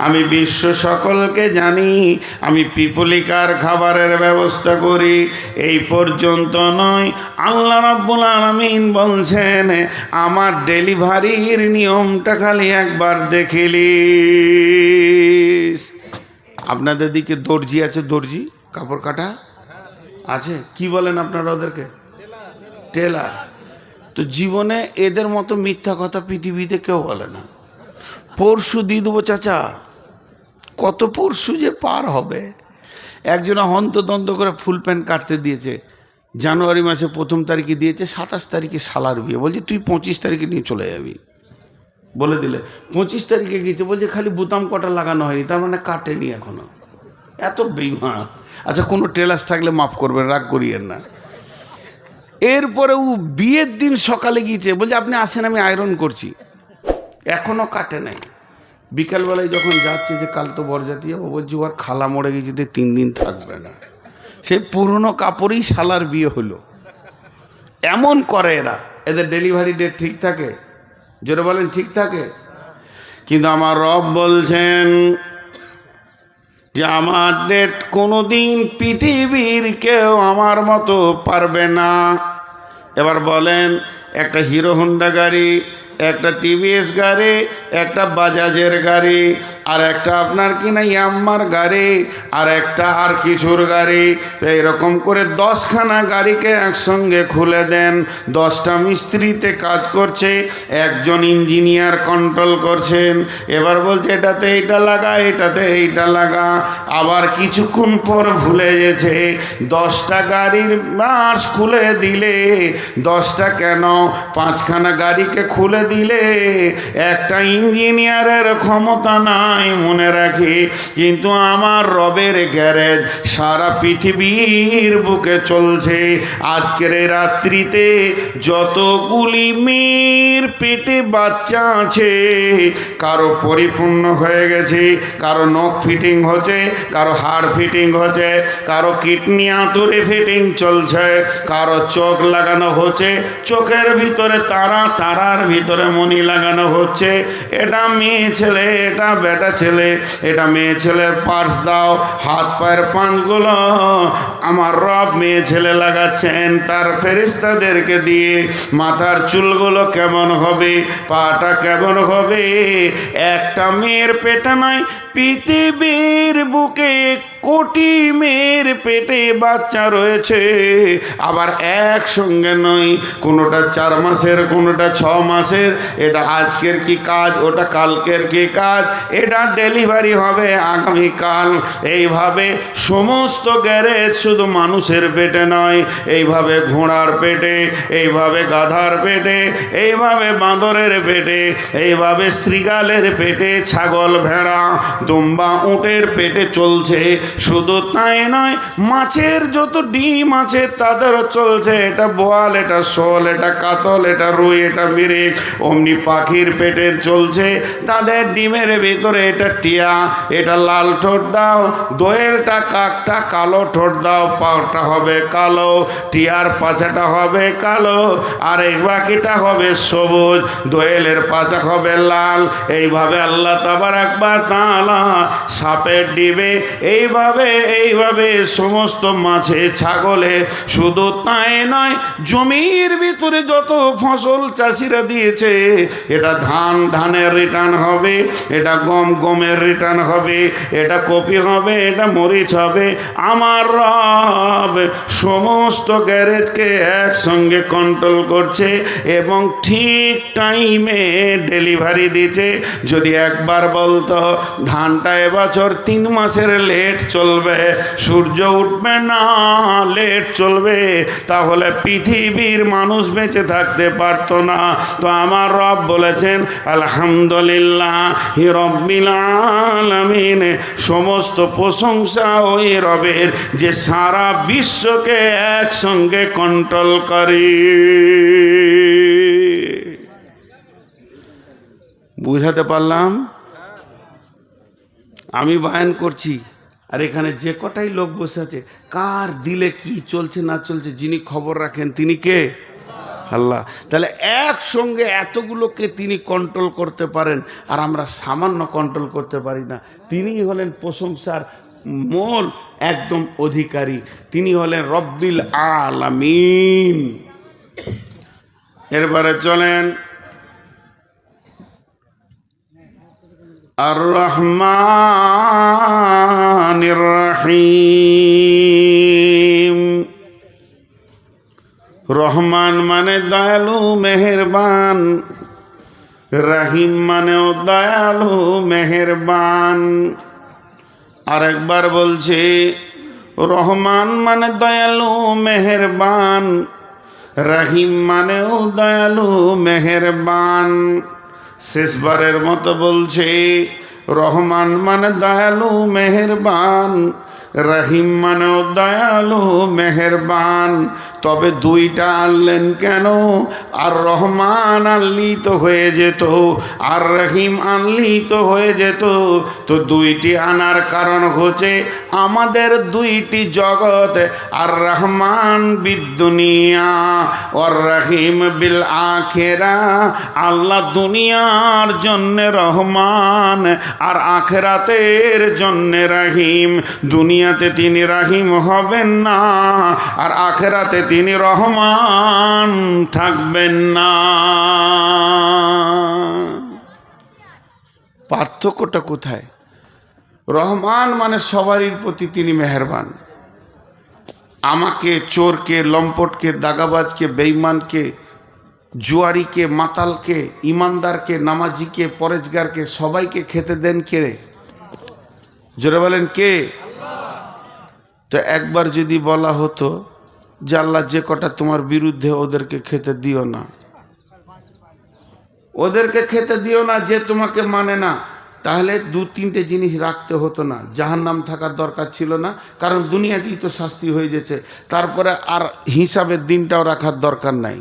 আমি বিশ্ব সকলকে জানি, আমি পিপলিকার খাবারের ব্যবস্থা করি। এই পর্যন্ত নয়, আল্লাহ রাব্বুল আলামিন বলছেন আমার ডেলিভারির নিয়মটা খালি একবার দেখিলিস। আপনাদের দিকে দর্জি আছে? দর্জি কাপড় কাটা আছে? কি বলেন আপনারা ওদেরকে? টেলার। তো জীবনে এদের মতো মিথ্যা কথা পৃথিবীতে কেউ বলে না। পরশু দিয়ে দেবো চাচা, কত পরশু যে পার হবে। একজনে হন্তদন্ত করে ফুল প্যান্ট কাটতে দিয়েছে, জানুয়ারি মাসে 1 তারিখে দিয়েছে, 27 তারিখে শালার বিয়ে, বলছে তুই 25 তারিখে নিয়ে চলে যাবি। বলে দিলে 25 তারিখে গিয়েছে, বলছে খালি বোতাম কটা লাগানো হয়নি, তার মানে কাটেনি এখনো। এত বেইমান। আচ্ছা, কোনো টেলার্স থাকলে মাফ করবেন, রাগ করিয়েন না। এরপরে ও বিয়ের দিন সকালে গিয়েছে, বলছে আপনি আসেন আমি আয়রন করছি, এখনও কাটে নাই। বিকালবেলায় যখন যাচ্ছে যে কাল তো বরযাত্রী যাবো, বলছি ওর খালা মরে গেছে, 3 দিন থাকবে না। সে পুরনো কাপড়েই শালার বিয়ে হলো। এমন করে এরা। এদের ডেলিভারি ডেট ঠিক থাকে? জোরে বলেন ঠিক থাকে? কিন্তু আমার রব বলছেন যে আমার ডেট কোনোদিন পৃথিবীর কেউ আমার মতো পারবে না। এবার বলেন, একটা হিরো হোন্ডা গাড়ি, একটা টিভিএস গাড়ি, একটা বাজাজের গাড়ি, আর একটা আপনার কিনা ইয়াম্মার গাড়ি, আর একটা আর কিছুর গাড়ি, তো এরকম করে 10খানা গাড়িকে একসঙ্গে খুলে দেন। 10টা মিস্ত্রিতে কাজ করছে, একজন ইঞ্জিনিয়ার কন্ট্রোল করছেন। এবার বলছে এটাতে এইটা লাগা, এটাতে এইটা লাগা। আবার কিছুক্ষণ পর ভুলে গেছে 10টা গাড়ির মাস খুলে দিলে 10টা কেন 5খানা গাড়িকে খুলে দিলে একটা ইঞ্জিনিয়ারের ক্ষমতা নাই, মনে রাখি। কিন্তু আমার রবের গ্যারেজ সারা পৃথিবীর বুকে চলছে। আজকের এই রাত্রিতে যতগুলি মেয়ের পেটে বাচ্চা আছে, কারো পরিপূর্ণ হয়ে গেছে, কারো নখ ফিটিং হচ্ছে, কারো হাড় ফিটিং হচ্ছে, কারো কিডনি আঁতুরে ফিটিং চলছে, কারো চোখ লাগানো হচ্ছে, চোখের ভিতরে তারা, তারার ভিতরে মণি লাগানো হচ্ছে। এটা মেয়ে ছেলে, এটা বেটা ছেলে। এটা মেয়ে ছেলের পার্স দাও, হাত পায়ের পাঁচগুলো আমার রব মেয়ে ছেলে লাগাচ্ছেন তার ফেরেশতাদেরকে দিয়ে। মাথার চুলগুলো কেমন হবে, পাটা কেমন হবে। একটা মেয়ের পেটে নয়, পৃথিবীর বুকে কোটি মেয়ের পেটে বাচ্চা রয়েছে। আবার একসঙ্গে নয়, কোনোটা 4 মাসের, কোনোটা 6 মাসের। এটা আজকের কি কাজ, ওটা কালকের কি কাজ, এটা ডেলিভারি হবে আগামীকাল। এইভাবে সমস্ত গ্যারেজ শুধু মানুষের পেটে নয়, এইভাবে ঘোড়ার পেটে, এইভাবে গাধার পেটে, এইভাবে বাঁদরের পেটে, এইভাবে শৃগালের পেটে, ছাগল, ভেড়া, দুম্বা, উটের পেটে চলছে। শুধু তাই নয়, মাছের যত ডিম আছে তাদেরও চলছে। এটা বোয়াল, এটা শোল, এটা কাতল, এটা রুই, এটা মিরিক। অমনি পাখির পেটের চলছে, তাদের ডিমের ভিতরে এটা টিয়া, এটা লাল ঠোঁট দাও। দোয়েলটা, কাকটা কালো ঠোঁট দাও, পাটা হবে কালো, টিয়ার পাছাটা হবে কালো, আর এই বাকিটা হবে সবুজ। দোয়েলের পাছা হবে লাল। এইভাবে আল্লাহ তাবারাক ওয়া তাআলা সাপের ডিমে এইভাবে সমস্ত মাছে, ছাগলে। শুধু তাই নয়, জমির ভিতরে যত ফসল চাষিরা দিয়েছে, এটা ধান, ধানের রিটার্ন হবে, এটা গম, গমের রিটার্ন হবে, এটা কপি হবে, এটা মরিচ হবে। আমার রব সমস্ত গ্যারেজকে একসঙ্গে কন্ট্রোল করছে এবং ঠিক টাইমে ডেলিভারি দিচ্ছে। যদি একবার বলতো ধানটা এবছর 3 মাসের লেট চলবে, সূর্য উঠবে না, লেট চলবে, তাহলে পৃথিবীর মানুষ বেঁচে থাকতে পারতো না। তো আমার রব বলেছেন আলহামদুলিল্লাহি রাব্বিল আলামিন। সমস্ত প্রশংসা ওই রবের যে সারা বিশ্বকে একসঙ্গে কন্ট্রোল করে। বুঝাতে পারলাম? আমি বয়ান করছি, আর এখানে যে কটাই লোক বসে আছে, কার দিলে কি চলছে না চলছে যিনি খবর রাখেন তিনি কে? আল্লাহ। তাহলে একসঙ্গে এতগুলোকে তিনি কন্ট্রোল করতে পারেন, আর আমরা সামান্য কন্ট্রোল করতে পারি না। তিনি হলেন প্রশংসার মূল একদম অধিকারী, তিনি হলেন রব্বিল আলামিন। এরপরে চলেন আর রহমানির রহিম। রহমান মানে দয়ালু মেহেরবান, রহিম মানেও দয়ালু মেহেরবান। আরেকবার বলছি, রহমান মানে দয়ালু মেহেরবান, রহিম মানেও দয়ালু মেহেরবান। শেষবারের মতো বলছে, রহমান মানে দয়ালু মেহেরবান, রহিম মানেও দয়ালু মেহেরবান। তবে দুইটা আনলেন কেন? আর রহমান আনলি তো হয়ে যেত, আর রহিম আনলি তো হয়ে যেত। তো দুইটি আনার কারণ হচ্ছে আমাদের দুইটি জগৎ, আর রহমান বিদ্দুনিয়া আর রহিম বিল আখেরা। আল্লাহ দুনিয়ার জন্যে রহমান আর আখেরাতের জন্যে রহিম। দুনিয়াতে তিনি রহিম হবেন না, আর আখেরাতে তিনি রহমান থাকবেন না। পার্থক্যটা কোথায়? রহমান মানে সবারই প্রতি তিনি মেহেরবান। আমাকে, চোরকে, লম্পটকে, দাগাবাজকে, বেঈমানকে, জুয়ারিকে, মাতালকে, ইমানদারকে, নামাজিকে, পরেজগারকে সবাইকে খেতে দেন কে? জোরে বলেন কে? তো একবার যদি বলা হতো যে আল্লাহ যে কটা তোমার বিরুদ্ধে ওদেরকে খেতে দিও না, ওদেরকে খেতে দিও না যে তোমাকে মানে না, তাহলে দু তিনটে জিনিস রাখতে হতো না, জাহান্নাম থাকার দরকার ছিল না, কারণ দুনিয়াতেই তো শাস্তি হয়ে গেছে। তারপরে আর হিসাবের দিনটাও রাখার দরকার নাই।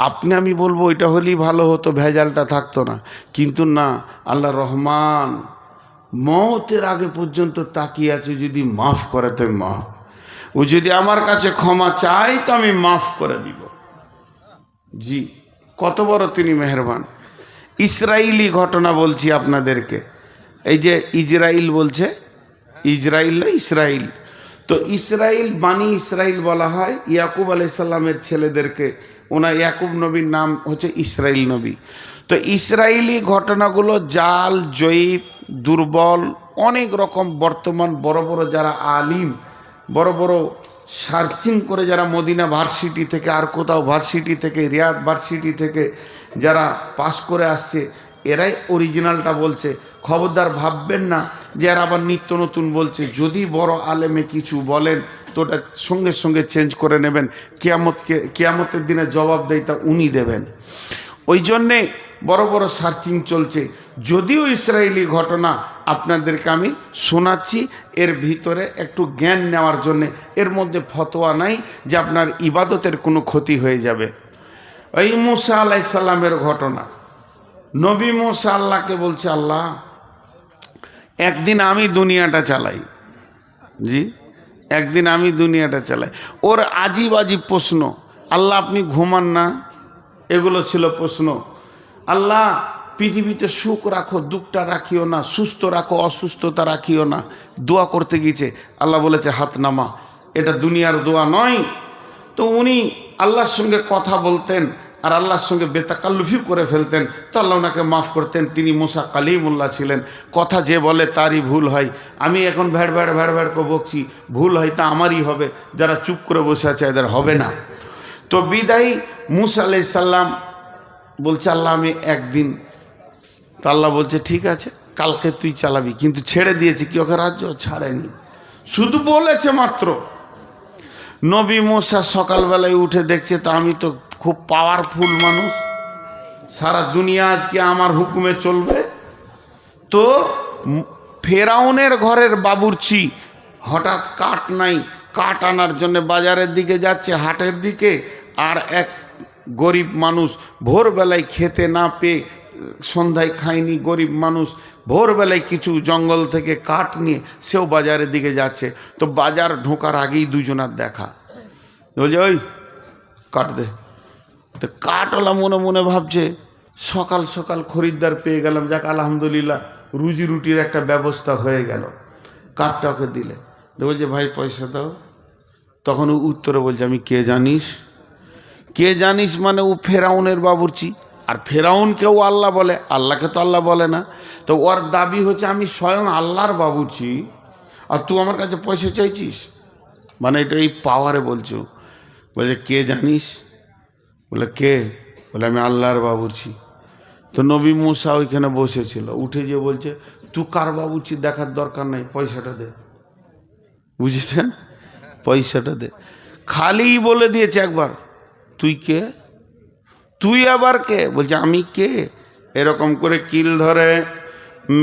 আপনি আমি বলবো ওইটা হলেই ভালো হতো, ভেজালটা থাকতো না। কিন্তু না, আল্লাহ রহমান, মওতের আগে পর্যন্ত তাকিয়ে আছে, যদি মাফ করে তো মাফ, ও যদি আমার কাছে ক্ষমা চাই তো আমি মাফ করে দিব। জি, কত বড় তিনি মেহেরবান। ইসরাইলি ঘটনা বলছি আপনাদেরকে। এই যে ইজরাইল বলছে, ইজরাইল না ইসরাইল, তো ইসরাইল বানি ইসরাইল বলা হয় ইয়াকুব আলাইহিস সালামের ছেলেদেরকে। ওনার ইয়াকুব নবীর নাম হচ্ছে ইসরাইল নবী। তো ইসরাইলি ঘটনাগুলো জাল, জয়ীব, দুর্বল, অনেক রকম। বর্তমান বড় বড় যারা আলিম, বড় বড় সার্চিং করে যারা মদিনা ভার্সিটি থেকে, আর কোথাও ভার্সিটি থেকে, রিয়াদ ভার্সিটি থেকে যারা পাশ করে আসছে, এরাই অরিজিনালটা বলছে। খবরদার ভাববেন না যে এরা আবার নিত্য নতুন বলছে। যদি বড় আলেমে কিছু বলেন তো ওটা সঙ্গে সঙ্গে চেঞ্জ করে নেবেন। কিয়ামতের দিনে জবাব দেয় তা উনি দেবেন। ওই জন্যে বড় বড় সার্চিং চলছে। যদিও ইসরায়েলি ঘটনা আপনাদেরকে আমি শোনাচ্ছি, এর ভিতরে একটু জ্ঞান নেওয়ার জন্যে। এর মধ্যে ফতোয়া নাই যে আপনার ইবাদতের কোনো ক্ষতি হয়ে যাবে। ওই মুসা আলাইহিস সালামের ঘটনা। নবী মুসা আল্লাহকে বলছে, আল্লাহ একদিন আমি দুনিয়াটা চালাই। জি, একদিন আমি দুনিয়াটা চালাই। ওর আজিব আজিব প্রশ্ন। আল্লাহ আপনি ঘুমান না? এগুলো ছিল প্রশ্ন। আল্লাহ পৃথিবীতে সুখ রাখো, দুঃখটা রাখিও না, সুস্থ রাখো, অসুস্থতা রাখিও না। দোয়া করতে গিয়েছে, আল্লাহ বলেছে হাত নামা, এটা দুনিয়ার দোয়া নয়। তো উনি আল্লাহর সঙ্গে কথা বলতেন আর আল্লাহর সঙ্গে বেতাকাল্লুফি করে ফেলতেন, তো আল্লাহ ওনাকে মাফ করতেন। তিনি মুসা কালিমুল্লাহ ছিলেন। কথা যে বলে তারই ভুল হয়। আমি এখন ভ্যাড় করে বকছি, ভুল হয় তা আমারই হবে, যারা চুপ করে বসে আছে এদের হবে না। তো বিদায়ী মুসা আলাইহিস সালাম বলছে, আল্লাহ আমি একদিন। তা আল্লাহ বলছে ঠিক আছে, কালকে তুই চালাবি। কিন্তু ছেড়ে দিয়েছে কি? ওকে রাজ্য ছাড়েনি, শুধু বলেছে মাত্র। নবী মুসা সকালবেলায় উঠে দেখছে, তো আমি তো খুব পাওয়ারফুল মানুষ, সারা দুনিয়া আজকে আমার হুকুমে চলবে। তো ফেরাউনের ঘরের বাবুর্চি হঠাৎ কাঠ নাই, কাঠ আনার জন্য বাজারের দিকে যাচ্ছে, হাটের দিকে। আর এক গরিব মানুষ ভোরবেলায় খেতে না পেয়ে, সন্ধ্যায় খায়নি গরিব মানুষ, ভোরবেলায় কিছু জঙ্গল থেকে কাঠ নিয়ে সেও বাজারের দিকে যাচ্ছে। তো বাজার ঢোকার আগেই দুজনার দেখা। বলছে ওই কাঠ দে, তো কাঠওয়ালা মনে মনে ভাবছে সকাল সকাল খরিদ্দার পেয়ে গেলাম, যাক আলহামদুলিল্লাহ রুজি রুটির একটা ব্যবস্থা হয়ে গেল। কাঠটা ওকে দিলে, বলছে ভাই পয়সা দাও। তখন ও উত্তরে বলছে আমি কে জানিস? কে জানিস মানে ও ফেরাউনের বাবুর্চি, আর ফেরাউনকেও আল্লাহ বলে, আল্লাহকে তো আল্লাহ বলে না। তো ওর দাবি হচ্ছে আমি স্বয়ং আল্লাহর বাবুর্চি, আর তুই আমার কাছে পয়সা চাইছিস, মানে এটা এই পাওয়ারে বলছো। বলছে কে জানিস? বলে কে? বলে আমি আল্লাহর বাবুর্চি। তো নবী মুসা ওইখানে বসেছিল, উঠে গিয়ে বলছে তুই কার বাবুর্চি দেখার দরকার নাই, পয়সাটা দে। বুঝেছেন? পয়সাটা দে। খালি বলে দিয়েছে একবার তুই কে, তুই আবার কে? বলছে আমি কে। এরকম করে কিল ধরে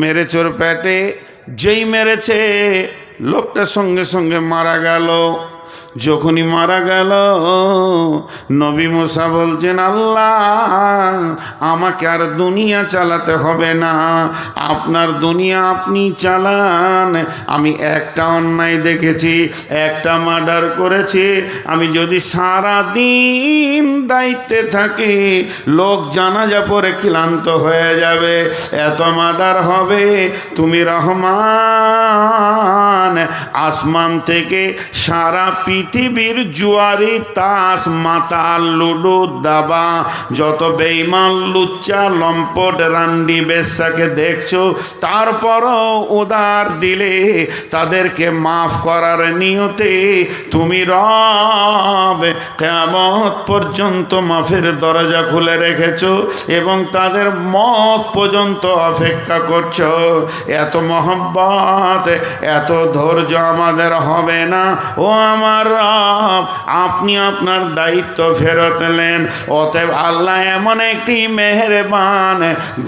মেরেছে ওর পেটে। যেই মেরেছে লোকটা সঙ্গে সঙ্গে মারা গেল। যখনই মারা গেল নবী মুসা বলছেন আল্লাহ আমাকে আর দুনিয়া চালাতে হবে না, আপনার দুনিয়া আপনি চালান। আমি একটা অন্যায় দেখেছি, একটা মার্ডার করেছি, আমি যদি সারা দিন দায়িত্বে থাকি লোক জানাজা পরে ক্লান্ত হয়ে যাবে, এত মার্ডার হবে। তুমি রহমান, আসমান থেকে সারা পৃথিবীর জুয়ারি তাস মাতাল লুডু দাবা যত বেঈমান লুচ্চা লম্পট রান্ডি বেশ্যাকে দেখছো, তারপরও উদার দিলে তাদেরকে মাফ করার নিয়তে তুমি রব কিয়ামত পর্যন্ত মাফের দরজা খুলে রেখেছো এবং তাদের মত পর্যন্ত অপেক্ষা করছো। এত মহব্বত, এত ধৈর্য আমাদের হবে না। ও আমার রব, আপনি আপনার দায়িত্ব ফেরত নেন। অতএব আল্লাহ এমন একটি মেহেরবান,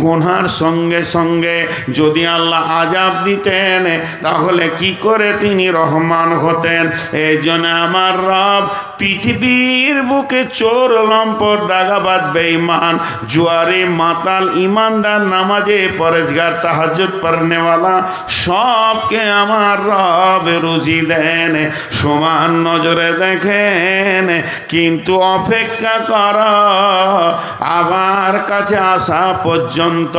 গুনার সঙ্গে সঙ্গে যদি আল্লাহ আযাব দিতেন তাহলে কি করে তিনি রহমান হতেন? এই জন্য আমার রব পৃথিবীর বুকে চোর লম্পট দাগাবাজ বেঈমান জুয়ারি মাতাল ইমানদার নামাজে পরেজগার তাহাজ্জুদ পড়নেওয়ালা সবকে আমার রব রুজি দেন, সমান নজরে দেখেন। কিন্তু অপেক্ষা কর আবার কাছে আসা পর্যন্ত,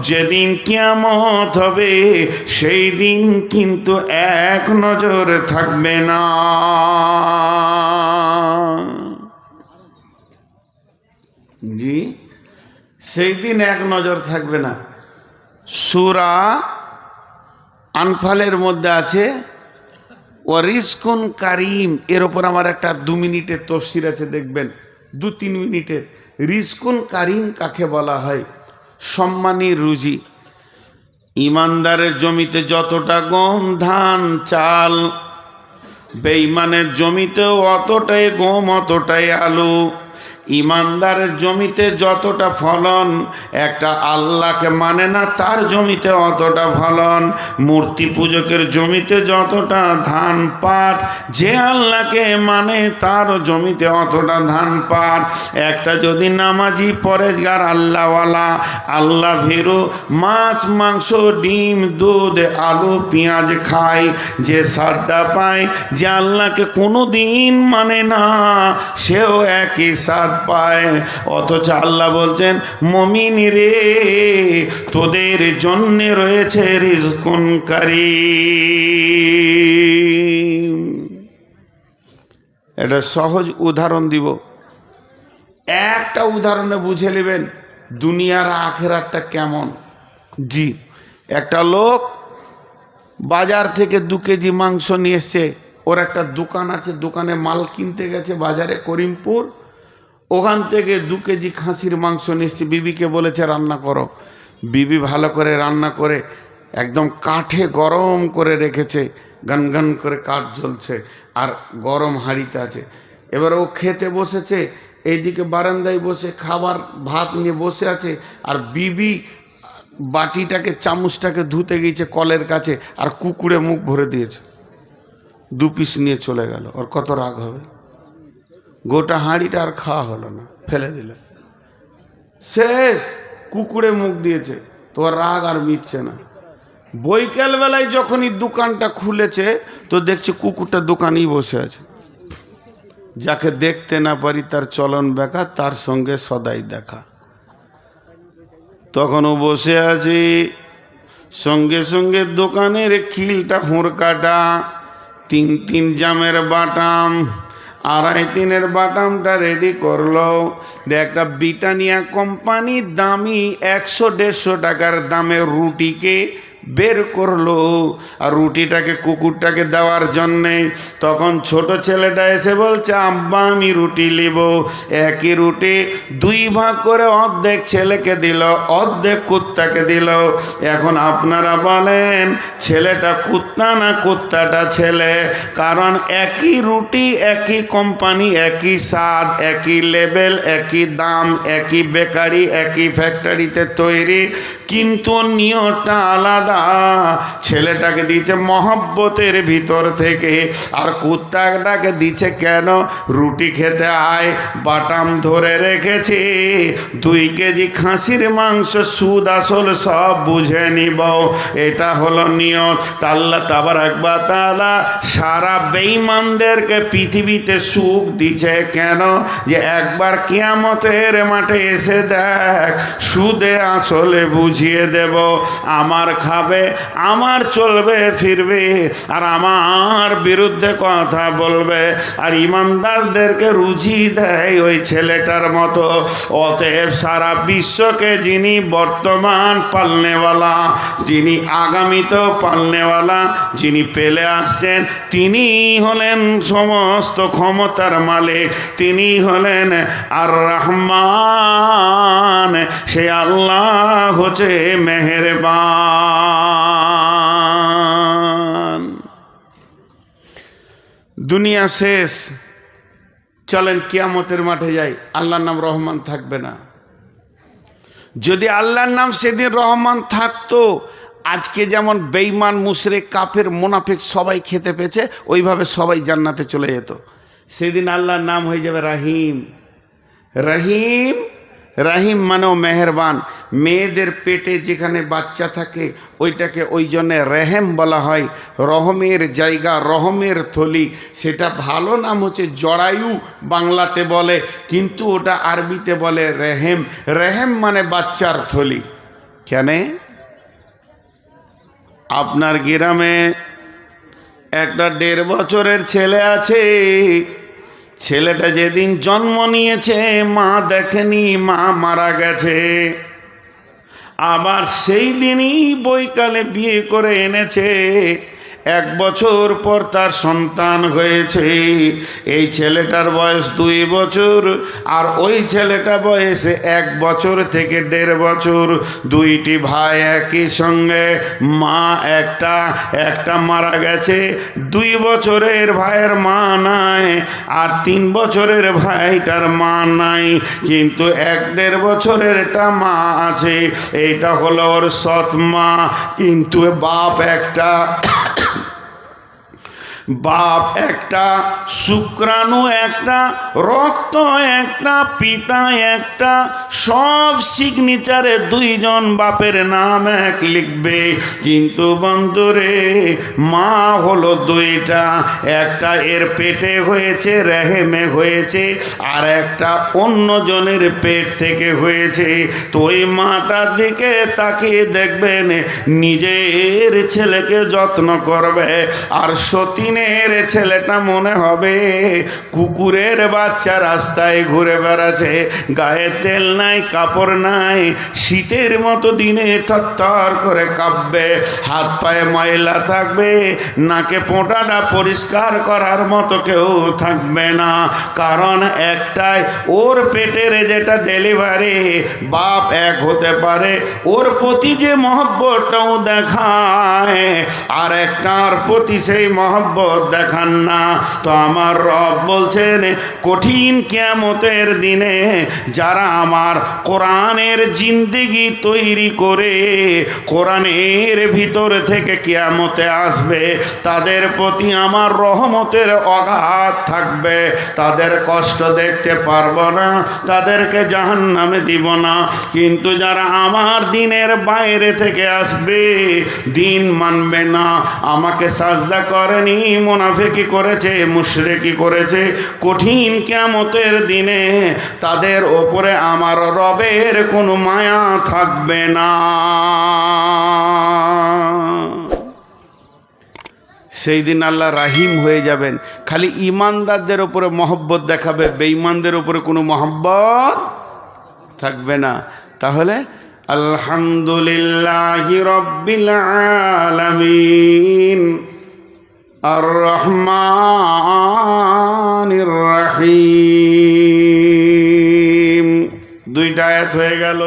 যেদিন কিয়ামত হবে সেই দিন কিন্তু এক নজর থাকবে না। জি, সেই দিন এক নজর থাকবে না। সূরা আনফালের মধ্যে আছে ও রিজকুন কারিম, এর ওপর আমার একটা 2 মিনিটের তফসির আছে, দেখবেন 2-3 মিনিটের। রিজকুন কারিম কাকে বলা হয়? সম্মানী রুজি। ইমানদারের জমিতে যতটা গম ধান চাল, বেঈমানের জমিতেও অতটাই গম অতটাই আলু। ইমানদারের জমিতে যতটা ফলন, একটা আল্লাহকে মানে না তার জমিতে অতটা ফলন। মূর্তি পূজকের জমিতে যতটা ধান পাট, যে আল্লাহকে মানে তার জমিতে অতটা ধান পাট। একটা যদি নামাজি পরেজগার আল্লাহওয়ালা আল্লাহ ভীরু মাছ মাংস ডিম দুধ আলু পেঁয়াজ খায়, যে সারটা পায়, যে আল্লাহকে কোনো দিন মানে না, সেও একই সার পায়। অথচ আল্লাহ বলছেন মুমিন রে তোদের জন্য রয়েছে রিজকুন কারীম। এটা সহজ উদাহরণ দিব, একটা উদাহরণে বুঝে নেবেন দুনিয়ার আখেরাতটা কেমন। জি, একটা লোক বাজার থেকে 2 কেজি মাংস নিয়ে এসছে। ওর একটা দোকান আছে, দোকানে মাল কিনতে গেছে বাজারে করিমপুর, ওখান থেকে 2 কেজি খাসির মাংস নিয়ে এসছে। বিবিকে বলেছে রান্না করো। বিবি ভালো করে রান্না করে একদম কাঠে গরম করে রেখেছে, গান গান করে কাঠ জ্বলছে আর গরম হাঁড়িতে আছে। এবার ও খেতে বসেছে, এইদিকে বারান্দায় বসে খাবার ভাত নিয়ে বসে আছে, আর বিবি বাটিটাকে চামচটাকে ধুতে গিয়েছে কলের কাছে, আর কুকুরে মুখ ভরে দিয়েছে। 2 পিস নিয়ে চলে গেল। ওর কত রাগ হবে? গোটা হাঁড়িটা আর খাওয়া হলো না, ফেলে দিল। শেষ, কুকুরে মুখ দিয়েছে। তোমার রাগ আর মিটছে না। বৈকাল বেলায় যখনই দোকানটা খুলেছে তো দেখছে কুকুরটা দোকানেই বসে আছে। যাকে দেখতে না পারি তার চলন বেকা, তার সঙ্গে সদাই দেখা। তখনও বসে আছি, সঙ্গে সঙ্গে দোকানের খিলটা হুঁড়কাটা, 3 জামের বাটাম, 2.5 বাটামটা রেডি করলো। একটা ব্রিটানিয়া কোম্পানির দামি 100-150 টাকার দামের রুটিকে বের করলো, আর রুটিটাকে কুকুরটাকে দেওয়ার জন্যে। তখন ছোট ছেলেটা এসে বলছে, আব্বা আমি রুটি নিব। একই রুটি 2 ভাগ করে অর্ধেক ছেলেকে দিল, অর্ধেক কুত্তাকে দিল। এখন আপনারা বলেন ছেলেটা কুত্তা না কুত্তাটা ছেলে? কারণ একই রুটি, একই কোম্পানি, একই স্বাদ, একই লেভেল, একই দাম, একই বেকারি, একই ফ্যাক্টরিতে তৈরি, কিন্তু নিয়তটা আলাদা। ছেলেটাকে দিচ্ছে মহব্বতের ভিতর থেকে, আর কুত্তাটাকে দিচ্ছে কেন? রুটি খেতে আয়, বাটাম ধরে রেখেছে, 2 কেজি খাসির মাংস সুদ আসল সব বুঝে নিব, এটা হলো নিয়ত। আল্লাহ তাবারাক ওয়া তাআলা সারা বেঈমানদেরকে পৃথিবীতে সুখ দিচ্ছে কেন? যে একবার কিয়ামতের মাঠে এসে দেখ, সুদে আসলে বুঝিয়ে দেব। আমার খাবে, আমার চলবে ফিরবে, আর আমার বিরুদ্ধে কথা বলবে, আর ইমানদারদেরকে রুজি দেয় ওই ছেলেটার মতো। অতএব সারা বিশ্বকে যিনি বর্তমান পালনেওয়ালা, যিনি আগামীতেও পালনেওয়ালা, যিনি পেলে আসছেন, তিনি হলেন সমস্ত ক্ষমতার মালিক, তিনি হলেন আর রহমান। সে আল্লাহ হচ্ছে মেহেরবান। দুনিয়া শেষ, চলেন কিয়ামতের মাঠে যাই। আল্লাহর নাম রহমান থাকবে না। যদি আল্লাহর নাম সেদিন রহমান থাকতো, আজকে যেমন বেঈমান, মুশরিক, কাফের, মুনাফিক সবাই খেতে পেয়েছে, ওইভাবে সবাই জান্নাতে চলে যেত। সেদিন আল্লাহর নাম হয়ে যাবে রহিম। রহিম, রহিম মানেও মেহেরবান। মেয়েদের পেটে যেখানে বাচ্চা থাকে ওইটাকে ওই জন্যে রেহেম বলা হয়, রহমের জায়গা, রহমের থলি। সেটা ভালো নাম হচ্ছে জরায়ু, বাংলাতে বলে, কিন্তু ওটা আরবিতে বলে রেহেম। রেহেম মানে বাচ্চার থলি। কেন? আপনার গ্রামে একটা 1.5 বছরের ছেলে আছে, ছেলেটা যেদিন জন্ম নিয়েছে মা দেখেনি, মা মারা গেছে। আবার সেই দিনই বৈকালে বিয়ে করে এনেছে, 1 বছর পর তার সন্তান হয়েছে। এই ছেলেটার বয়স 2 বছর, আর ওই ছেলেটা বয়সে 1 বছর থেকে 1.5 বছর। 2টি ভাই একই সঙ্গে, মা একটা মারা গেছে। 2 বছরের ভাইয়ের মা নাই, আর 3 বছরের ভাইটার মা নাই, কিন্তু 1.5 বছরেরটা মা আছে। এইটা হলো ওর সৎ মা, কিন্তু বাপ একটা, বাপ একটা, শুক্রাণু একটা, রক্ত একটা, পিতা একটা, সব সিগনেচারে 2 জন বাপের নাম এক লিখবে, কিন্তু বন্ধুরে মা হলো 2টা। একটা এর পেটে হয়েছে, রেহেমে হয়েছে, আর একটা অন্য জনের পেট থেকে হয়েছে। তো ওই মাটার দিকে তাকিয়ে দেখবেন, নিজের ছেলেকে যত্ন করবে, আর সতীনের ছেলেটা মনে হবে কুকুরের বাচ্চা, রাস্তায় ঘুরে বেড়াচ্ছে, গায়ে তেল নাই, কাপড় নাই, শীতের মতো দিনে থরথর করে কাঁপবে, হাত পায়ে ময়লা থাকবে, নাকে পোঁটাটা পরিষ্কার করার মতো কেউ থাকবে না। কারণ একটাই, ওর পেটের যেটা ডেলিভারি, বাপ এক হতে পারে, ওর প্রতি যে মহব্বতটাও দেখায়, আর একটার প্রতি সেই মহব্বত দেখান না। তো আমার রব বলছেন, কঠিন কিয়ামতের দিনে যারা আমার কোরআনের জিন্দেগি তৈরি করে কোরআনের ভিতর থেকে কিয়ামতে আসবে, তাদের প্রতি আমার রহমতের অগাধ থাকবে। তাদের কষ্ট দেখতে পারবো না, তাদেরকে জাহান্নামে দিব না। কিন্তু যারা আমার দিনের বাইরে থেকে আসবে, দিন মানবে না, আমাকে সাজদা করেনি, মুনাফিকি করেছে, মুশরিকি করেছে, কঠিন কিয়ামতের দিনে তাদের ওপরে আমার রবের কোনো মায়া থাকবে না। সেই দিন আল্লাহ রাহিম হয়ে যাবেন, খালি ইমানদারদের ওপরে মহব্বত দেখাবে, বেঈমানদের ওপরে কোনো মহব্বত থাকবে না। তাহলে আলহামদুলিল্লাহি রাব্বিল আলামিন আর রহমানির রহিম, দুইটা আয়াত হয়ে গেল।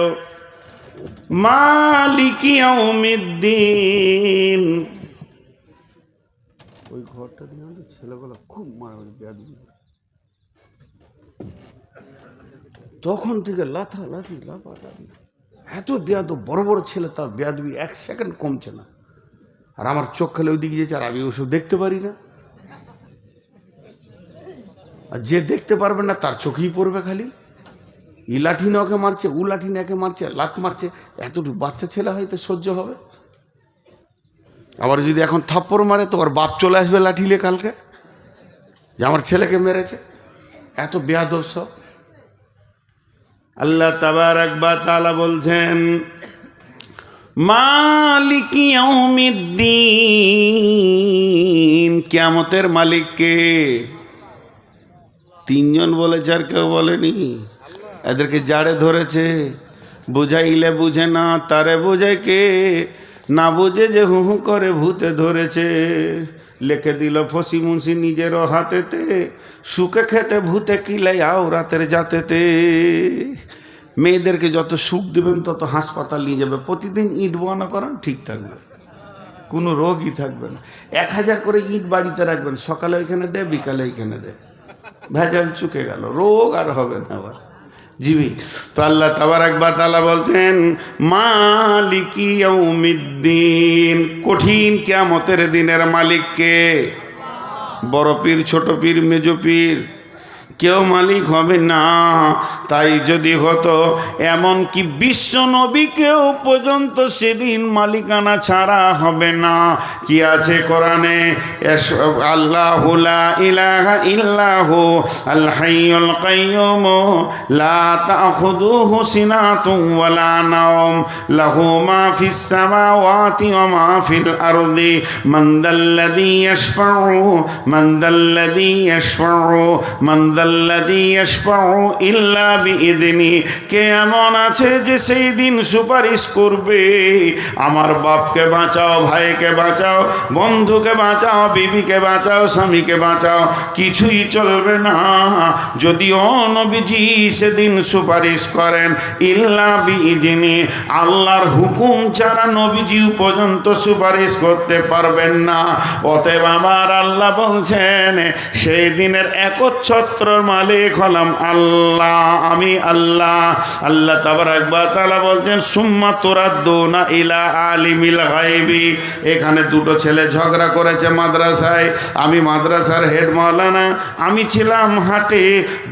মালিকি ইয়াউমিদ্দিন, ওই ঘরটা দিয়ে আমাদের ছেলেগুলো খুব মারামারি বেয়াদবি, তখন থেকে লাথালাথি লাফালাফি, এত বেয়াদব, বড় বড় ছেলে, তার বেয়াদবি এক সেকেন্ড কমছে না। আর আমার চোখ খেলে ওই দিকে যেছে, আর আমি ওসব দেখতে পারি না। আর যে দেখতে পারবে না তার চোখেই পড়বে খালি, ই লাঠি নকে মারছে, উ লাঠি নাকে মারছে, লাত মারছে, এতটুকু বাচ্চা ছেলে হয়তো সহ্য হবে। আবার যদি এখন থাপ্পড় মারে তো ওর বাপ চলে আসবে লাঠি নিয়ে কালকে, যে আমার ছেলেকে মেরেছে। এত বেয়াদব সব। আল্লাহ তাবারাক ওয়া তাআলা বলছেন মালিকি ইয়াউমিদ্দিন, কিয়ামতের মালিক কে? তিনজন বলেছে, আর কেউ বলেনি। এদেরকে জাড়ে ধরেছে, বুঝাইলে বুঝে না, তারে বুঝাই কে? না বুঝে যে হু হু করে ভূতে ধরেছে। লিখে দিল ফসি মুন্সি নিজেরও হাতেতে, সুখে খেতে ভূতে কিলাই আও রাতের জাতেতে। মেয়েদেরকে যত সুখ দেবেন তত হাসপাতাল নিয়ে যাবে, প্রতিদিন ইট বানা করান, ঠিক থাকবে, কোনো রোগই থাকবে না। 1000 করে ইট বাড়িতে রাখবেন, সকালে ওইখানে দেয়, বিকালে এইখানে দেয়, ভেজাল চুকে গেল, রোগ আর হবে না আবার। জিবি তো আল্লাহ তাবারাক ওয়া তাআলা বলছেন মালিকি ইয়াউমিদ্দিন, কঠিন কিয়ামতের দিনের মালিক কে? বড় পীর, ছোট পীর, মেজো পীর, কেউ মালিক হবে না। তাই যদি হতো, এমন কি বিশ্ব নবীকেও পর্যন্ত সেদিন মালিকানা ছাড়া হবে না। কি আছে কোরআনে? আল্লাহু লা ইলাহা ইল্লাহু আল হাইয়ুল কাইয়্যুম লা তাখুযুহু সিনাতুন ওয়ালা নাওম লাহু মা ফিস সামাওয়াতি ওয়া মা ফিল আরদি মান দাল্লাযী ইয়াশফাউ মান দাল্লাযী ইয়াশফাউ মান আল্লাযী ইয়াশফাউ ইল্লা বিইযনি, কে এমন আছে যে সেই দিন সুপারিশ করবে? আমার বাপকে বাঁচাও, ভাইকে বাঁচাও, বন্ধুকে বাঁচাও, বিবিকে বাঁচাও, স্বামীকে বাঁচাও, কিছুই চলবে না যদিও নবীজি সেদিন সুপারিশ করেন। ইল্লা বিইযনি, আল্লাহর হুকুম ছাড়া নবীজি পর্যন্ত সুপারিশ করতে পারবেন না। অতএব আমার আল্লাহ বলছেন সেই দিনের একচ্ছত্র মালিক হলাম আল্লাহ, আমি আল্লাহ। আল্লাহ তাবারাক ওয়া তাআলা বলছেন সুম্মা তুরাদ্দুনা ইলা আলিমিল গায়বি। এখানে দুটো ছেলে ঝগড়া করেছে মাদ্রাসায়, আমি মাদ্রাসার হেড মাওলানা, আমি ছিলাম হাটে।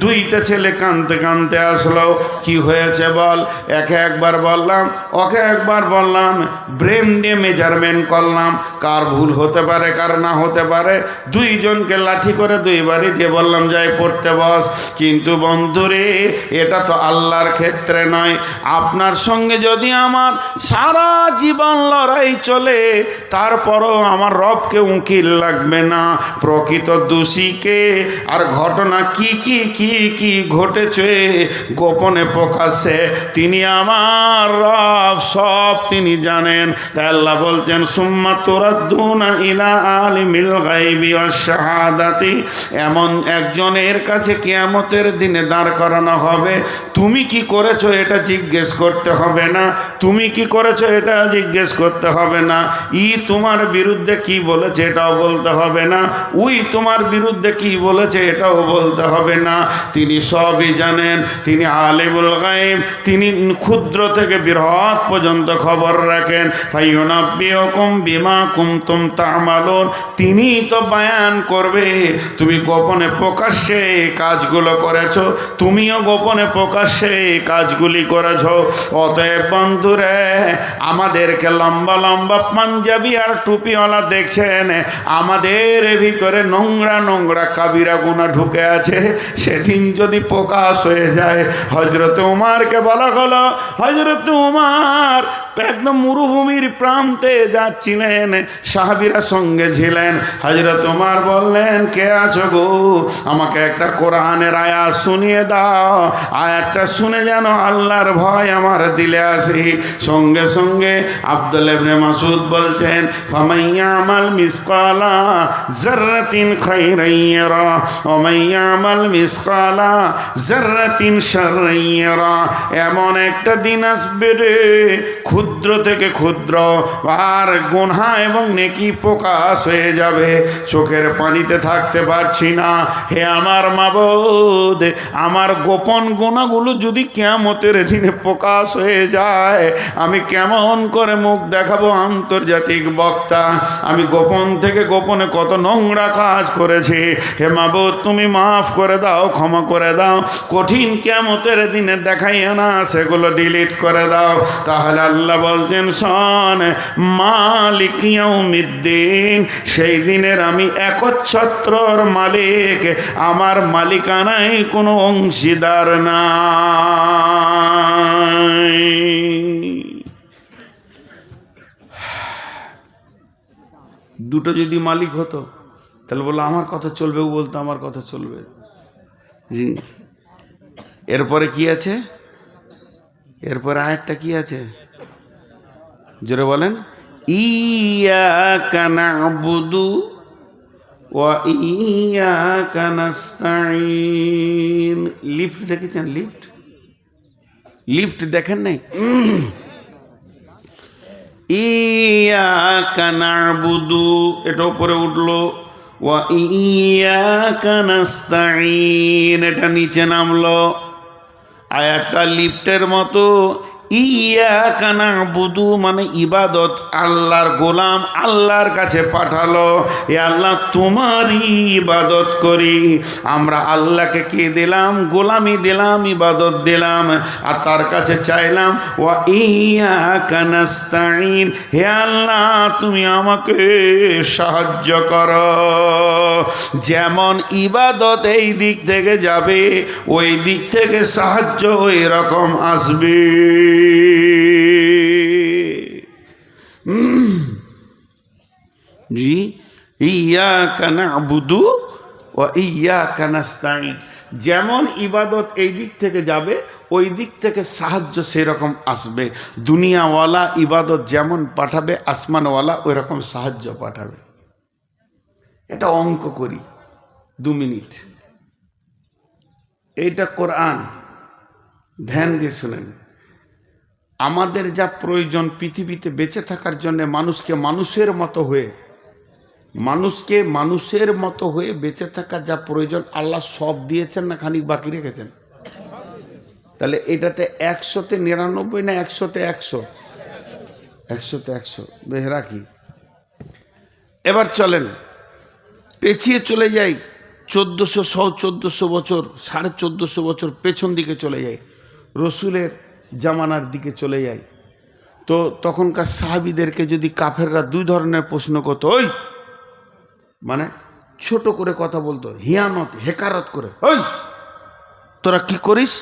দুইটা ছেলে কাঁদতে কাঁদতে আসলো, কি হয়েছে বল? একে একবার বললাম, ওকে একবার বললাম, ব্রেন দিয়ে মেজারমেন্ট করলাম, কার ভুল হতে পারে কার না হতে পারে। দুইজনকে লাঠি করে দুইবারই দিয়ে বললাম যাই পড়তে বস। কিন্তু বন্ধুরে, এটা তো আল্লাহর ক্ষেত্রে নয়। আপনার সঙ্গে যদি আমার সারা জীবন লড়াই চলে, তারপরও আমার রবকে উকিল লাগবে না। প্রকৃত দোষীকে আর ঘটনা কি কি কি কি ঘটেছে গোপনে প্রকাশ্যে তিনি আমার রব, সব তিনি জানেন। তাই আল্লাহ বলছেন সুম্মা তুরাদ্দুনা ইলা আলিমিল গায়বি ওয়াশ শাহাদাতি, এমন একজনের কাছে কিয়ামতের দিনে দাঁড় করানো হবে। তুমি কি করেছো এটা জিজ্ঞেস করতে হবে না, তুমি কি করেছো এটা জিজ্ঞেস করতে হবে না। ই তোমার বিরুদ্ধে কি বলেছে এটাও বলতে হবে না, উই তোমার বিরুদ্ধে কি বলেছে এটাও বলতে হবে না। তিনি সবই জানেন, তিনি আলিমুল গায়ব, তিনি ক্ষুদ্র থেকে বৃহৎ পর্যন্ত খবর রাখেন। ফায়ুনাব্বিউকুম বিমা কুনতুম তা'মালুন, তিনি তো বয়ান করবে, তুমি গোপনে প্রকাশ্যে কাজগুলো করেছো, তুমিও গোপনে প্রকাশ্যে এই কাজগুলি করেছো। অতএব বন্ধুরে, আমাদেরকে লম্বা লম্বা পাঞ্জাবি আর টুপিওয়ালা দেখছেন, আমাদের ভিতরে নোংরা নোংরা কাবিরা গুনাহ ঢুকে আছে। সেদিন যদি প্রকাশ হয়ে যায়, হযরত উমরকে বলা হলো, হযরত উমর একদম মরুভূমির প্রান্তে যাচ্ছিলেন, সাহাবীরা সঙ্গে ছিলেন। হযরত উমর বললেন, কে আছো গো, আমাকে একটা কোরআনের আয়াত শুনিয়ে দাও, আয়াতটা শুনে যেন আল্লাহর ভয় আমার দিলে আসে। সঙ্গে সঙ্গে আব্দুল্লাহ ইবনে মাসউদ বলছেন, ফামাইয়ামাল মিসকালা যাররাতিন খায়রান ইয়ারা ওয়া মাইয়ামাল মিসকালা যাররাতিন শাররান ইয়ারা। এমন একটা দিন আসবে রে, ক্ষুদ্র থেকে ক্ষুদ্র আর গুনাহ এবং নেকি প্রকাশ হয়ে যাবে, চোখের পানিতে থাকতে পারছি না। হে আমার মাবুদ, আমার গোপন গুনাহগুলো যদি কিয়ামতের দিনে প্রকাশ হয়ে যায়, আমি কেমন করে মুখ দেখাবো আন্তর্জাতিক বক্তা? আমি গোপন থেকে গোপনে কত নোংরা কাজ করেছি। হে মাবুদ, তুমি মাফ করে দাও, ক্ষমা করে দাও, কঠিন কিয়ামতের দিনে দেখাইও না, সেগুলো ডিলিট করে দাও। তাহলে আল্লাহ বলছেন, শোন, মালিক ইয়াউমিদ্দিন, সেই দিনের আমি একচ্ছত্রর মালিক, আমার মালিকানায় কোনো অংশীদার নাই। দুটো যদি মালিক হতো, তাহলে বললো আমার কথা চলবে, ও বলতো আমার কথা চলবে। জি, এরপরে কি আছে? এরপরে আয়াতটা কি আছে জোরে বলেন? ইয়াকা না'বুদু ওয়া ইয়াকা নাস্তাঈন। লিফট দেখেছেন? লিফট লিফট দেখেন নাই? ইয়াকা না'বুদু, এটা উপরে উঠলো, ওয়া ইয়াকা নাস্তাঈন এটা নিচে নামলো। আয়াতটা লিফটের মতো। ইয়াকা না'বুদু মানে ইবাদত, আল্লাহর গোলাম আল্লাহর কাছে পাঠালো, এ আল্লাহ তোমারই ইবাদত করি। আমরা আল্লাহকে কি দিলাম? গোলামি দিলাম, ইবাদত দিলাম, আর তার কাছে চাইলাম ওয়া ইয়াকা নাস্তাঈন, হে আল্লাহ তুমি আমাকে সাহায্য করো। যেমন ইবাদত এই দিক থেকে যাবে, ওই দিক থেকে সাহায্য ওই রকম আসবে। জি, ইয়াকা না'বুদু ওয়া ইয়াকা নাস্তাঈন, যেমন ইবাদত এই দিক থেকে যাবে, ওই দিক থেকে সাহায্য সেরকম আসবে। দুনিয়াওয়ালা ইবাদত যেমন পাঠাবে, আসমানওয়ালা ওই রকম সাহায্য পাঠাবে। এটা অঙ্ক করি 2 মিনিট। এইটা কোরআন, ধ্যান দিয়ে শুনেন। আমাদের যা প্রয়োজন পৃথিবীতে বেঁচে থাকার জন্য, মানুষকে মানুষের মতো হয়ে বেঁচে থাকা যা প্রয়োজন, আল্লাহ সব দিয়েছেন না খানিক বাকি রেখেছেন? তাহলে এটাতে 100-তে 99 না 100-তে 100? 100-তে 100 বেশ রাখি। এবার চলেন পেছিয়ে চলে যাই 1400 বছর, 1450 বছর পেছন দিকে চলে যাই, রসুলের জামানার দিকে চলে যাই। তো তখনকার সাহাবীদেরকে যদি কাফেররা 2 ধরনের প্রশ্ন করতো, ওই মানে ছোট করে কথা বলতো, হিয়ানত হেকারত করে, ওই তোরা কি করিস,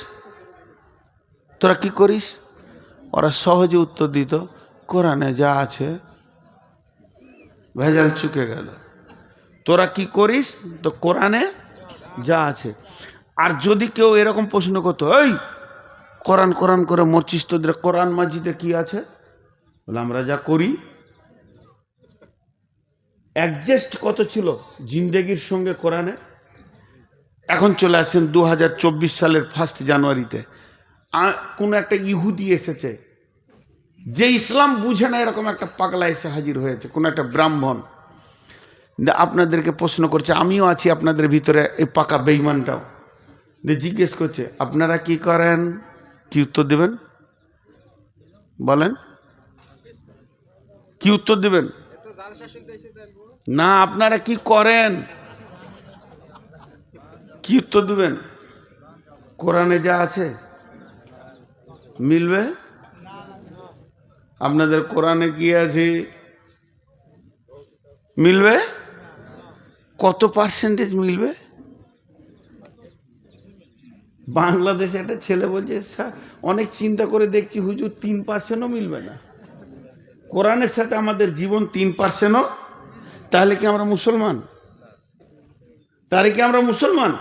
তোরা কি করিস? ওরা সহজে উত্তর দিত, কোরআনে যা আছে। ভেজাল চুকে গেল। তোরা কি করিস? তো কোরআনে যা আছে। আর যদি কেউ এরকম প্রশ্ন করতো, ওই কোরআন কোরআন করে মরছিস, তোদের কোরআন মাজিদে কি আছে? বলে আমরা যা করি। অ্যাডজাস্ট কত ছিল জিন্দেগির সঙ্গে কোরআনে। এখন চলে আসেন 2024 সালের 1 জানুয়ারিতে, কোন একটা ইহুদি এসেছে, যে ইসলাম বুঝে না, এরকম একটা পাগলা এসে হাজির হয়েছে, কোন একটা ব্রাহ্মণ। আপনাদেরকে প্রশ্ন করছে, আমিও আছি আপনাদের ভিতরে, এই পাকা বেঈমানটাও। জিজ্ঞেস করছে, আপনারা কি করেন? কি উত্তর দেবেন বলেন? কি উত্তর দেবেন? না, আপনারা কি করেন? কি উত্তর দিবেন? কোরআনে যা আছে মিলবে? আপনাদের কোরআনে কি আছে মিলবে? কত পার্সেন্টেজ মিলবে? বাংলাদেশে একটা ছেলে বলছে, স্যার অনেক চিন্তা করে দেখছি হুজুর 3%ও মিলবে না। কোরআনের সাথে আমাদের জীবন 3%ও, তাহলে কি আমরা মুসলমান? তাহলে কি আমরা মুসলমান?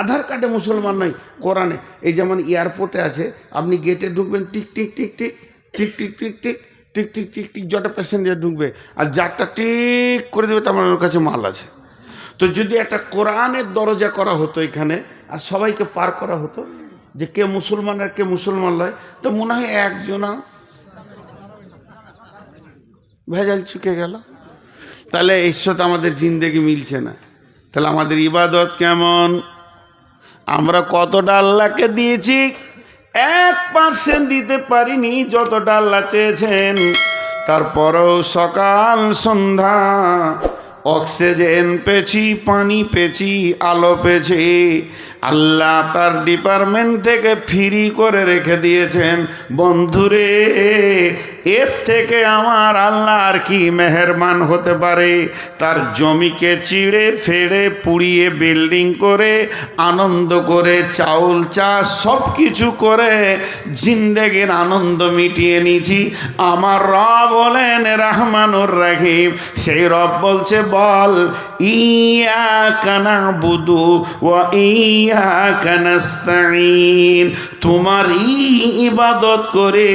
আধার কার্ডে মুসলমান নয়, কোরআনে। এই যেমন এয়ারপোর্টে আছে, আপনি গেটে ঢুকবেন, tick tick tick tick tick tick tick tick tick tick tick tick, যটা প্যাসেঞ্জার ঢুকবে আর যারটা টিক করে দেবে তার মানে ওর কাছে মাল আছে। তো যদি একটা কোরআনের দরজা করা হতো এখানে আর সবাইকে পার করা হতো যে কে মুসলমান আর কে মুসলমান নয়, তো মনে হয় একজনা ভেজাল চুকে গেল। তাহলে এর সাথে আমাদের জিন্দেগি মিলছে না। তাহলে আমাদের ইবাদত কেমন? আমরা কতটা আল্লাহকে দিয়েছি? 1% দিতে পারিনি যতটা আল্লাহ চেয়েছেন। তারপরেও সকাল সন্ধ্যা অক্সিজেন পেয়েছি, পানি পেয়েছি, আলো পেয়েছি। আল্লাহ তার ডিপার্টমেন্ট থেকে ফ্রি করে রেখে দিয়েছেন। বন্ধুরে, এর থেকে আমার আল্লাহ আর কি মেহেরবান হতে পারে? তার জমিকে চিড়ে ফেড়ে পুড়িয়ে বিল্ডিং করে আনন্দ করে চাউল চাষ সব কিছু করে জিন্দেগির আনন্দ মিটিয়ে নিয়েছি। আমার রব বলেন রহমানুর রহিম। সেই রব বলছে, বল ইয়াকা নাবুদু ওয়া ইয়াকা নাস্তাঈন। তোমারই ইবাদত করে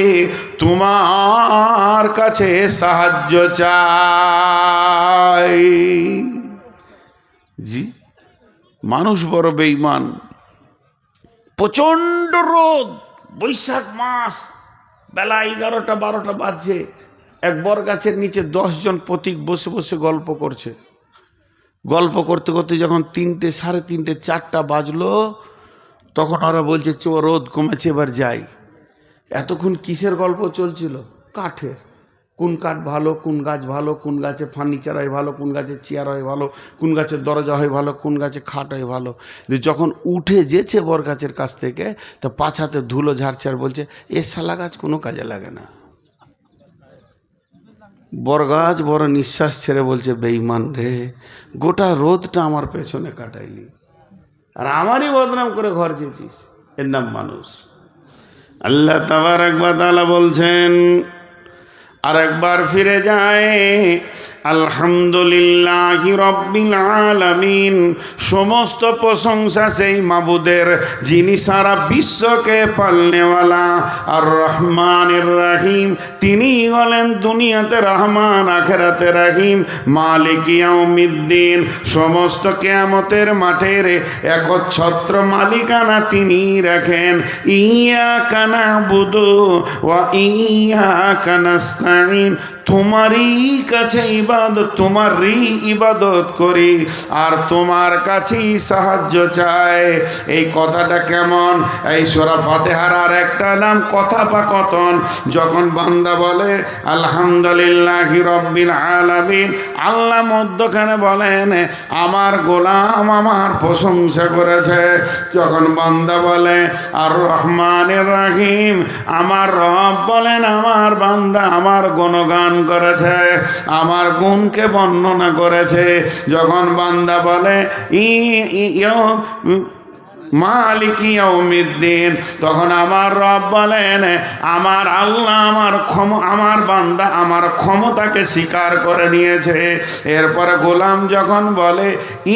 তোমার কাছে সাহায্য চাই। জি, মানুষ বড় বেঈমান। প্রচণ্ড রোদ, বৈশাখ মাস, বেলা 11টা-12টা বাজছে। এক বর গাছের নিচে 10 জন পথিক বসে বসে গল্প করছে। গল্প করতে করতে যখন 3টে, 3:30, 4টা বাজলো, তখন ওরা বলছে চো রোদ কমেছে, এবার যাই। এতক্ষণ কিসের গল্প চলছিল? কাঠের। কোন কাঠ ভালো, কোন গাছ ভালো, কোন গাছে ফার্নিচার হয় ভালো, কোন গাছে চেয়ার হয় ভালো, কোন গাছের দরজা হয় ভালো, কোন গাছে খাট হয় ভালো। যখন উঠে যেছে বর গাছের কাছ থেকে, তো পাছাতে ধুলো ঝাড়ছে আর বলছে এ শালা গাছ কোনো কাজে লাগে না। বরগাছ বড় নিঃশ্বাস ছেড়ে বলছে, বেঈমান রে, গোটা রোদটা আমার পেছনে কাটাইলি আর আমারই বদনাম করে ঘর যেছিস। এর নাম মানুষ। আল্লাহ তাবারক ওয়া তাআলা বলছেন, আর একবার ফিরে যায়, আলহামদুলিল্লাহি রাব্বিল আলামিন। সমস্ত প্রশংসা সেই মাবুদের যিনি সারা বিশ্বকে পালনেওয়ালা। আর রহমানির রহিম, তিনি হলেন দুনিয়াতে রহমান, আখিরাতে রহিম। মালিক ইয়াউমিদ্দিন, সমস্ত কিয়ামতের মাঠের একচ্ছত্র মালিকানা তিনি রাখেন। ইয়াকা নাবুদু ওয়া ইয়াকা নাস্তাঈন। তোমারই কাছে ইবাদত, তোমারই ইবাদত করি আর তোমার কাছেই সাহায্য চাই। এই কথাটা কেমন? এই সূরা ফাতিহার আর একটা নাম কথাপাকথন। যখন বান্দা বলে আলহামদুলিল্লাহি রাব্বিল আলামিন, আল্লাহ মধ্যখানে বলেন আমার গোলাম আমার প্রশংসা করেছে। যখন বান্দা বলে আর রহমানির রহিম, আমার রব বলেন আমার বান্দা আমার গুণগান করেছে, আমার গুণকে বর্ণনা করেছে। যখন বান্দা বলে মালিক ইয়াউমিদ্দিন, তখন আমার রব বলেন আমার আল্লাহ আমার বান্দা আমার ক্ষমতাকে স্বীকার করে নিয়েছে। এরপরে গোলাম যখন বলে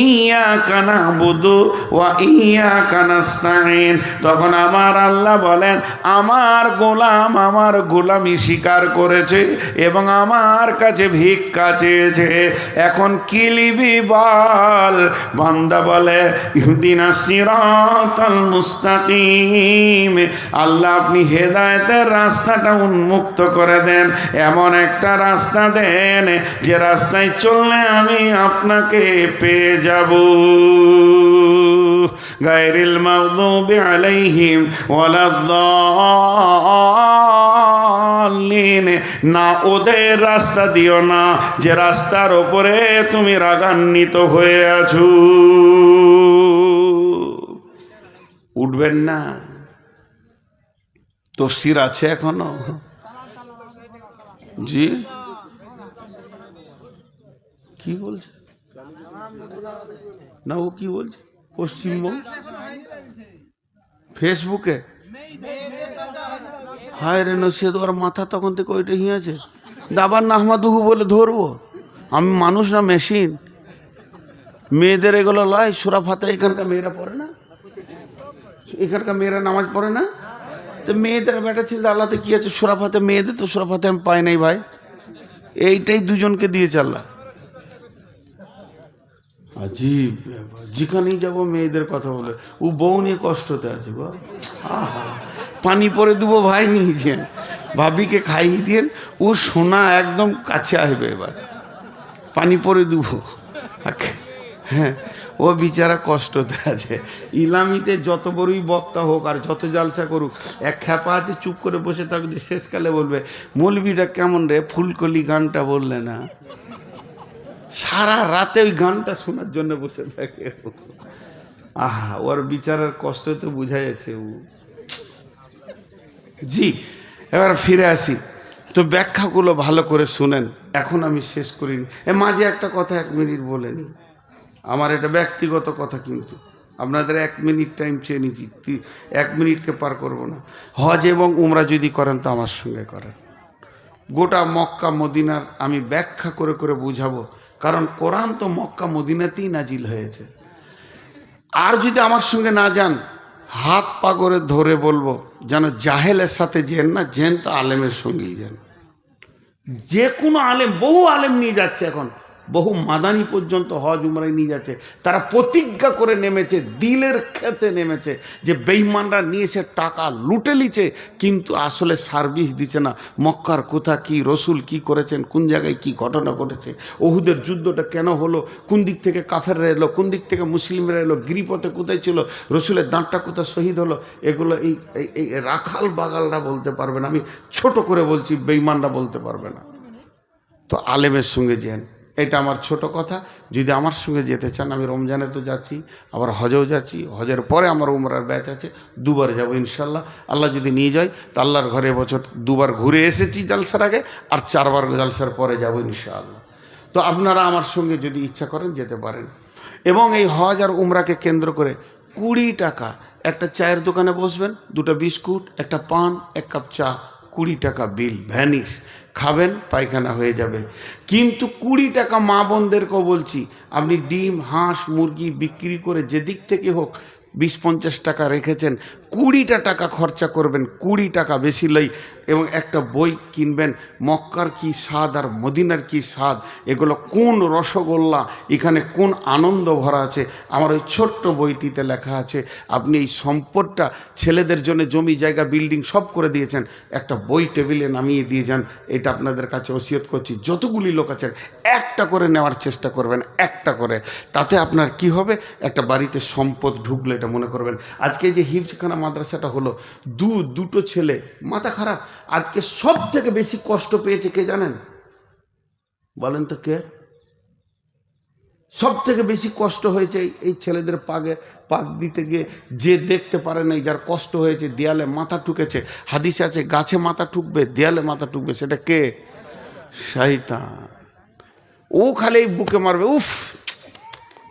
ইয়াকা নাবুদু ওয়া ইয়াকা নাস্তাঈন, তখন আমার আল্লাহ বলেন আমার গোলাম আমার গোলামি স্বীকার করেছে এবং আমার কাছে ভিক্ষা চেয়েছে। এখন কি লিবি বল? বান্দা বলে ইহদিনাস সিরাতাল মুস্তাকিম। আল্লাহ আপনি হেদায়েতের রাস্তাটা উন্মুক্ত করে দেন, এমন একটা রাস্তা দেন যে রাস্তায় চললে আমি আপনাকে পেয়ে যাব। গায়রিল মাগদুবি আলাইহিম ওয়ালাদ-দাল্লিন। না ওদের রাস্তা দিও না যে রাস্তার ওপরে তুমি রাগান্বিত হয়ে আছো। উঠবেন না? তফসির আছে এখনো? জি, কি বলছে না? ও কি বলছে? পশ্চিমবঙ্গ ফেসবুকে? হায় রে নসিহত, ওর মাথা তখন থেকে ওইটা আছে। দাবার নাহমাদুহু বলে ধরবো? আমি মানুষ না মেশিন? মেয়েদের এগুলো লয় সূরা ফাতিহা এখানকার মেয়েরা পড়ে না? এখানকার মেয়েরা নামাজ পড়ে না? তো মেয়েদের বেটা ছিল আল্লাহতে কি আছে? সূরা ফাতিহা। মেয়েদের তো সূরা ফাতিহা আমি পাই নাই ভাই। এইটাই দুজনকে দিয়েছে আল্লাহ। আজীব ব্যাপার। যেখানেই যাবো মেয়েদের কথা বলে। ও বউ নিয়ে কষ্টতে আছে গো। পানি পরে দেবো ভাই, নিয়েছেন ভাবিকে খাইয়ে দিয়েন, ও সোনা একদম কাছে আসবে। এবার পানি পরে দেবো। হ্যাঁ, ও বিচারা কষ্টতে আছে। ইলামিতে যত বড়ই বক্তা হোক আর যত জালসা করুক, এক খ্যাপা আছে চুপ করে বসে থাকবে, শেষকালে বলবে মৌলবীটা কেমন রে, ফুলকলি গানটা বললে না? সারা রাতে ওই গানটা শোনার জন্য বসে থাকে। আহা, ওর বিচারার কষ্ট তো বোঝা যাচ্ছে। ও জি, এবার ফিরে আসি। তো ব্যাখ্যাগুলো ভালো করে শুনেন। এখন আমি শেষ করিনি, মাঝে একটা কথা 1 মিনিট বলে নি। আমার এটা ব্যক্তিগত কথা, কিন্তু আপনাদের 1 মিনিট টাইম চেয়ে নিচ্ছি, 1 মিনিটকে পার করব না। হজ এবং উমরা যদি করেন তো আমার সঙ্গে করেন। গোটা মক্কা মদিনার আমি ব্যাখ্যা করে করে বুঝাবো, কারণ কোরআন তো মক্কা মদিনাতেই নাজিল হয়েছে। আর যদি আমার সঙ্গে না যান, হাত পা করে ধরে বলবো যেন জাহেলের সাথে যেন না, যেন তো আলেমের সঙ্গেই যান। যে কোনো আলেম, বহু আলেম নিয়ে যাচ্ছে এখন, বহু মাদানি পর্যন্ত হজ উমরায় নিয়ে যাচ্ছে। তারা প্রতিজ্ঞা করে নেমেছে, দিলের খেতে নেমেছে যে বেঈমানরা নিয়েছে টাকা লুটে লিছে, কিন্তু আসলে সার্ভিস দিচ্ছে না। মক্কার কোথা কি, রসুল কি করেছেন, কোন জায়গায় কি ঘটনা ঘটেছে, ওহুদের যুদ্ধটা কেন হলো, কোন দিক থেকে কাফেররা এলো, কোন দিক থেকে মুসলিমরা এলো, গিরিপথে কোথায় ছিল, রসুলের দাঁতটা কোথায় শহীদ হলো, এগুলো এই রাখাল বাগালরা বলতে পারবে না। আমি ছোট করে বলছি, বেঈমানরা বলতে পারবে না। তো আলেমের সঙ্গে যান, এটা আমার ছোট কথা। যদি আমার সঙ্গে যেতে চান, আমি রমজানে তো যাচ্ছি, আবার হজেও যাচ্ছি, হজের পরে আমার উমরার ব্যাচ আছে, 2 বার যাবো ইনশাল্লাহ। আল্লাহ যদি নিয়ে যায় তো আল্লাহর ঘরে এবছর 2 বার ঘুরে এসেছি জালসার আগে, আর 4 বার জালসার পরে যাবো ইনশাআল্লাহ। তো আপনারা আমার সঙ্গে যদি ইচ্ছা করেন যেতে পারেন। এবং এই হজ আর উমরাকে কেন্দ্র করে 20 টাকা একটা চায়ের দোকানে বসবেন, 2টা বিস্কুট, একটা পান, 1 কাপ চা, 20 টাকা বিল ভ্যানিশ। খাবেন, পায়খানা হয়ে যাবে। কিন্তু 20 টাকা মা বোনদেরকেও বলছি, আপনি ডিম, হাঁস, মুরগি বিক্রি করে যে দিক থেকে হোক 20-50 টাকা রেখেছেন, 20টা টাকা খরচা করবেন, 20 টাকা বেশি লই, এবং একটা বই কিনবেন, মক্কার কি স্বাদ আর মদিনার কি স্বাদ, এগুলো কোন রসগোল্লা, এখানে কোন আনন্দ ভরা আছে। আমার ওই ছোট্ট বইটিতে লেখা আছে। আপনি এই সম্পদটা ছেলেদের জন্য জমি জায়গা বিল্ডিং সব করে দিয়েছেন, একটা বই টেবিলে নামিয়ে দিয়ে যান। এটা আপনাদের কাছে ওসিয়ত করছি, যতগুলি লোক আছেন একটা করে নেওয়ার চেষ্টা করবেন, একটা করে। তাতে আপনার কি হবে, একটা বাড়িতে সম্পদ ঢুকলে এটা মনে করবেন। আজকে যে হিফজখানা মাদ্রাসাটা হলো, দুটো ছেলে মাথা খারাপ, আজকে সব থেকে বেশি কষ্ট পেয়েছে কে জানেন? বলেন তো কে? সব থেকে বেশি কষ্ট হয়েছে এই ছেলেদের পাক দিতে গিয়ে। যে দেখতে পারে নাই, যার কষ্ট হয়েছে, দেয়ালে মাথা ঠুকেছে। হাদিসে আছে গাছে মাথা ঠুকবে, দেয়ালে মাথা ঠুকবে, সেটা কে? শয়তান। ও খালি বুকে মারবে, উফ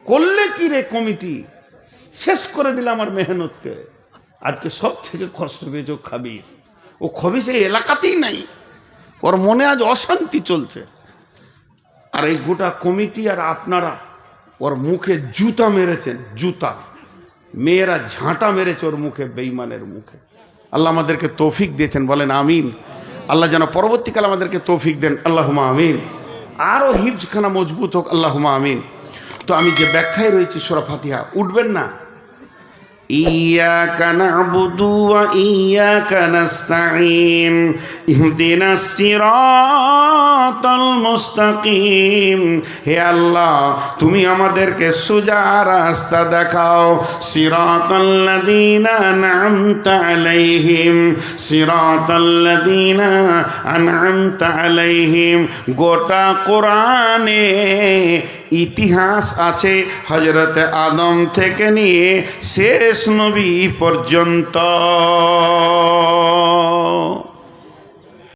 করলে কি রে কমিটি, শেষ করে দিলে আমার মেহনতকে। আজকে সব থেকে কষ্ট পেয়েছে ও খাবিস। ও খবিস এই এলাকাতেই নাই, ওর মনে আজ অশান্তি চলছে। আর এই গোটা কমিটি আর আপনারা ওর মুখে জুতা মেরেছেন, জুতা। মেয়েরা ঝাঁটা মেরেছে ওর মুখে, বেঈমানের মুখে। আল্লাহ আমাদেরকে তৌফিক দিয়েছেন, বলেন আমিন। আল্লাহ যেন পরবর্তীকালে আমাদেরকে তৌফিক দেন, আল্লাহুম্মা আমিন। আরও হিফজখানা মজবুত হোক, আল্লাহুম্মা আমিন। তো আমি যে ব্যাখ্যায় রয়েছি সূরা ফাতিহা, উঠবেন না। إياك نعبد وإياك نستعين اهدنا الصراط المستقيم। হে আল্লাহ, তুমি আমাদেরকে সোজা রাস্তা দেখাও। সিরাতাল্লাযীনা আন'আমতা আলাইহিম, সিরাতাল্লাযীনা আন'আমতা আলাইহিম। গোটা কোরআনে ইতিহাস আছে হযরত আদম থেকে নিয়ে শেষ নবী পর্যন্ত।